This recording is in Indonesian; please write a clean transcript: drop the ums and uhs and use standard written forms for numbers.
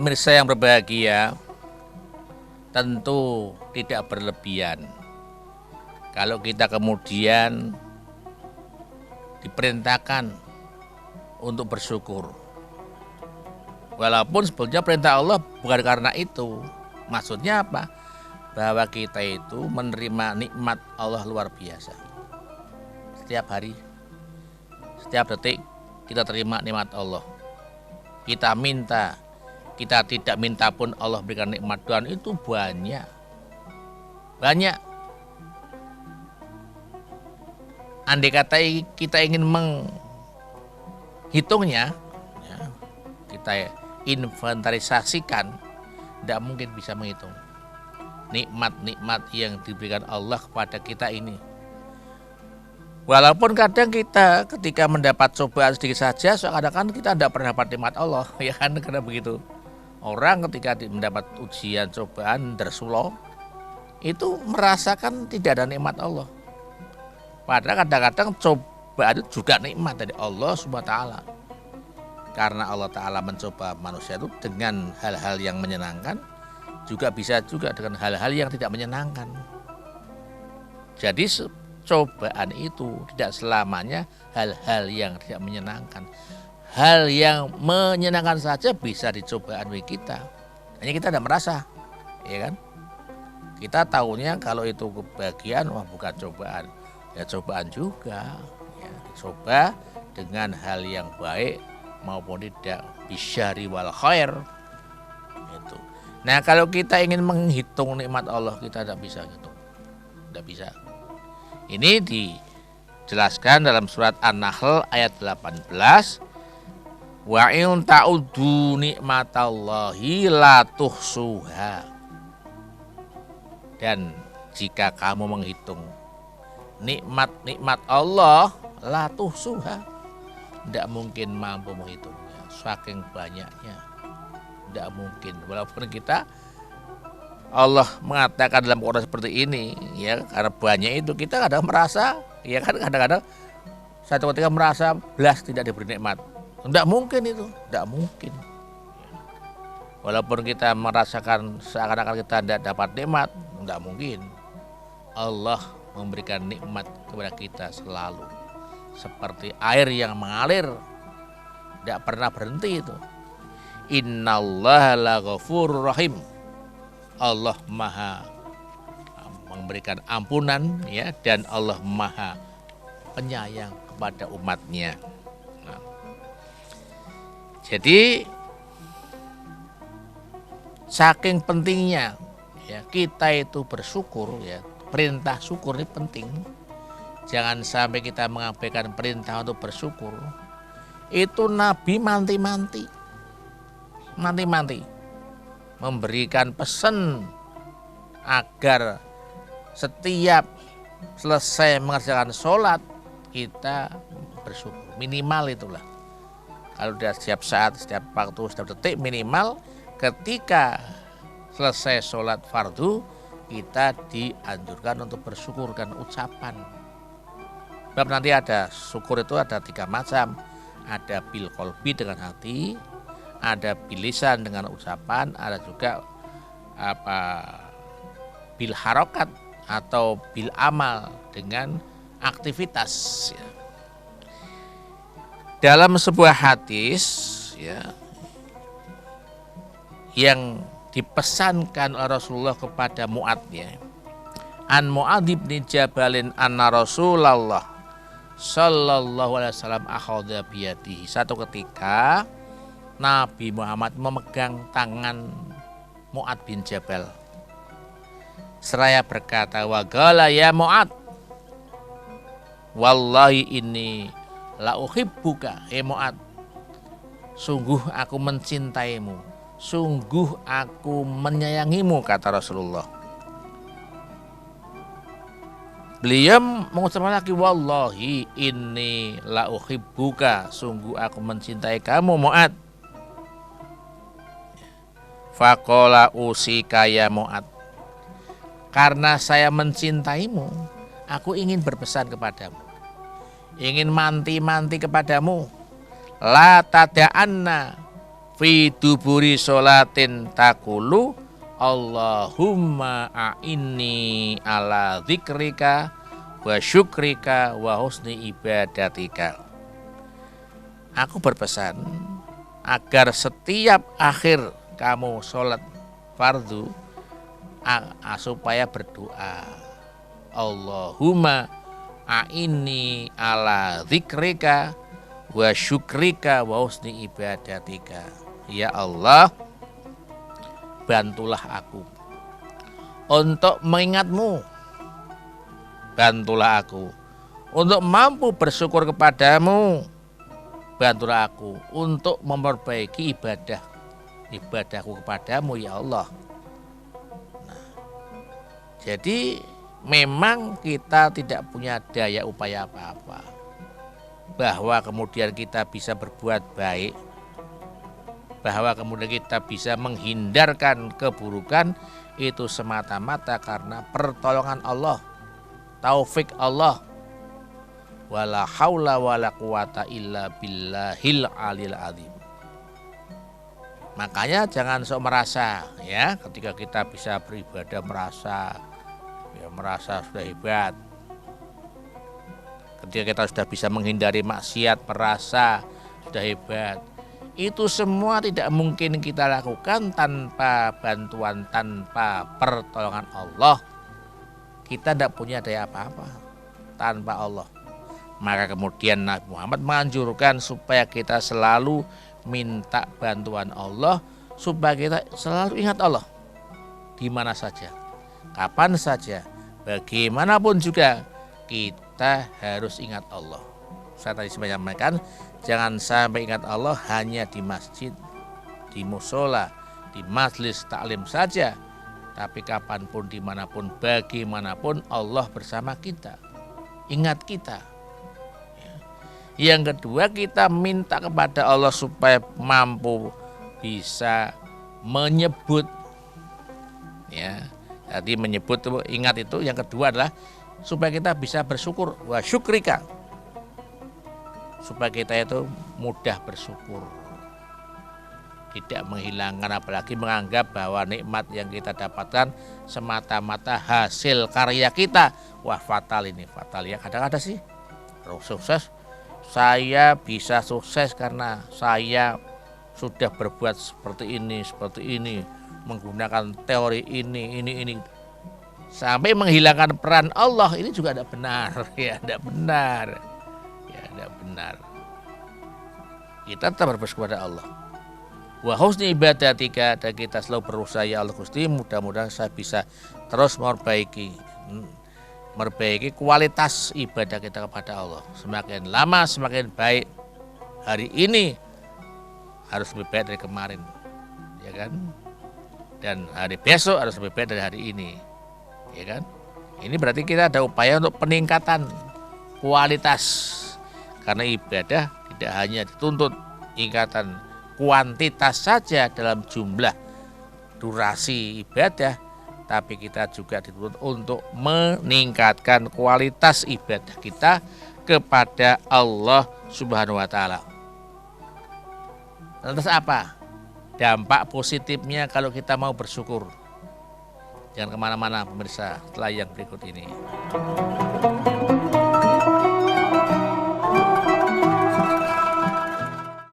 pemirsa yang berbahagia, tentu tidak berlebihan kalau kita kemudian diperintahkan untuk bersyukur. Walaupun sebetulnya perintah Allah bukan karena itu. Maksudnya apa? Bahwa kita itu menerima nikmat Allah luar biasa. Setiap hari, setiap detik kita terima nikmat Allah. Kita minta, kita tidak minta pun Allah berikan nikmat, dan itu banyak. Andai kata kita ingin menghitungnya, ya, kita inventarisasikan, tidak mungkin bisa menghitung nikmat-nikmat yang diberikan Allah kepada kita ini. Walaupun kadang kita ketika mendapat cobaan sedikit saja, seakan-akan kita tidak pernah dapat nikmat Allah, ya kan, karena begitu. Orang ketika mendapat ujian, cobaan, dersulo, itu merasakan tidak ada nikmat Allah. Padahal kadang-kadang cobaan itu juga nikmat dari Allah SWT. Karena Allah Ta'ala mencoba manusia itu dengan hal-hal yang menyenangkan, juga bisa juga dengan hal-hal yang tidak menyenangkan. Jadi cobaan itu tidak selamanya hal-hal yang tidak menyenangkan. Hal yang menyenangkan saja bisa dicobaan bagi kita. Hanya kita tidak merasa, ya kan? Kita tahunya kalau itu kebahagiaan, wah bukan cobaan. Ya cobaan juga, ya, coba dengan hal yang baik maupun tidak, bisyari wal khair. Itu. Nah, kalau kita ingin menghitung nikmat Allah, kita tidak bisa hitung, tidak bisa. Ini dijelaskan dalam surat An-Nahl ayat 18. Wa in ta'uddu nikmatallahi la tuhsuha. Dan jika kamu menghitung nikmat-nikmat Allah, la tuhsuha, tidak mungkin mampu menghitungnya, saking banyaknya, tidak mungkin. Walaupun kita, Allah mengatakan dalam Quran seperti ini, ya, karena banyak itu kita kadang merasa, ya kan, kadang-kadang satu ketika merasa belas tidak diberi nikmat. Tidak mungkin itu, tidak mungkin. Walaupun kita merasakan seakan-akan kita tidak dapat nikmat, tidak mungkin. Allah memberikan nikmat kepada kita selalu, seperti air yang mengalir, tidak pernah berhenti itu. Innallaha laghafurur rahim. Allah Maha memberikan ampunan, ya, dan Allah Maha penyayang kepada umatnya. Nah, jadi saking pentingnya, ya, kita itu bersyukur, ya. Perintah syukur ini penting. Jangan sampai kita mengabaikan perintah untuk bersyukur. Itu Nabi manti-manti memberikan pesan agar setiap selesai mengerjakan sholat kita bersyukur. Minimal itulah. Kalau sudah setiap saat, setiap waktu, setiap detik, minimal ketika selesai sholat fardu, kita dianjurkan untuk bersyukurkan ucapan. Sebab nanti ada syukur itu ada 3 macam. Ada bil qalbi dengan hati, ada bil lisan dengan ucapan, ada juga bil harokat atau bil amal dengan aktivitas. Ya. Dalam sebuah hadis, ya, yang dipesankan oleh Rasulullah kepada Mu'ad, ya. An Mu'ad bin Jabalin anna Rasulullah sallallahu alaihi wasallam akhadha biyadihi. Satu ketika Nabi Muhammad memegang tangan Mu'ad bin Jabal. Seraya berkata, wa qala ya Mu'ad, wallahi inni la uhibbuka, Mu'ad, sungguh aku mencintaimu, sungguh aku menyayangimu, kata Rasulullah. Beliau mengucapkan lagi, wallahi inni la uhibbuka, sungguh aku mencintai kamu Mu'ad. Faqala usika ya Mu'ad, karena saya mencintaimu, aku ingin berpesan kepadamu, ingin manti-manti kepadamu, la tada'anna fi duburi sholatin takulu Allahumma a'inni ala dzikrika wa syukrika wa husni ibadatika. Aku berpesan agar setiap akhir kamu sholat fardu supaya berdoa Allahumma a'inni ala dzikrika wa syukrika wa husni ibadatika. Ya Allah, bantulah aku untuk mengingatmu, bantulah aku untuk mampu bersyukur kepadamu, bantulah aku untuk memperbaiki ibadahku kepadamu ya Allah. Nah, jadi memang kita tidak punya daya upaya apa-apa, bahwa kemudian kita bisa berbuat baik, bahwa kemudian kita bisa menghindarkan keburukan, itu semata-mata karena pertolongan Allah, taufik Allah. Wala haula wala quwata illa billahil alil azim. Makanya jangan sok merasa ya, ketika kita bisa beribadah merasa sudah hebat. Ketika kita sudah bisa menghindari maksiat, merasa sudah hebat. Itu semua tidak mungkin kita lakukan tanpa bantuan, tanpa pertolongan Allah. Kita tidak punya daya apa-apa tanpa Allah. Maka kemudian Nabi Muhammad menganjurkan supaya kita selalu minta bantuan Allah, supaya kita selalu ingat Allah di mana saja, kapan saja, bagaimanapun juga kita harus ingat Allah. Saya tadi menyampaikan, jangan sampai ingat Allah hanya di masjid, di musola, di majelis taklim saja, tapi kapanpun, dimanapun, bagaimanapun Allah bersama kita, ingat kita. Yang kedua, kita minta kepada Allah supaya mampu bisa menyebut, ya. Jadi menyebut, ingat itu. Yang kedua adalah supaya kita bisa bersyukur, wa syukrika, supaya kita itu mudah bersyukur, tidak menghilangkan apalagi menganggap bahwa nikmat yang kita dapatkan semata-mata hasil karya kita. Wah, fatal ini, fatal ya. Kadang-kadang sih sukses, saya bisa sukses karena saya sudah berbuat seperti ini, menggunakan teori ini, sampai menghilangkan peran Allah. Ini juga tidak benar, ya, tidak benar. Tidak benar. Kita tetap bersyukur kepada Allah. Wa husni ibadatika, dan kita selalu berusaha, ya Allah Gusti, mudah-mudahan saya bisa terus memperbaiki kualitas ibadah kita kepada Allah. Semakin lama semakin baik. Hari ini harus lebih baik dari kemarin, ya kan? Dan hari besok harus lebih baik dari hari ini, ya kan? Ini berarti kita ada upaya untuk peningkatan kualitas. Karena ibadah tidak hanya dituntut ingkatan kuantitas saja dalam jumlah durasi ibadah, tapi kita juga dituntut untuk meningkatkan kualitas ibadah kita kepada Allah Subhanahu wa taala. Lantas apa dampak positifnya kalau kita mau bersyukur? Jangan kemana-mana pemirsa, setelah yang berikut ini.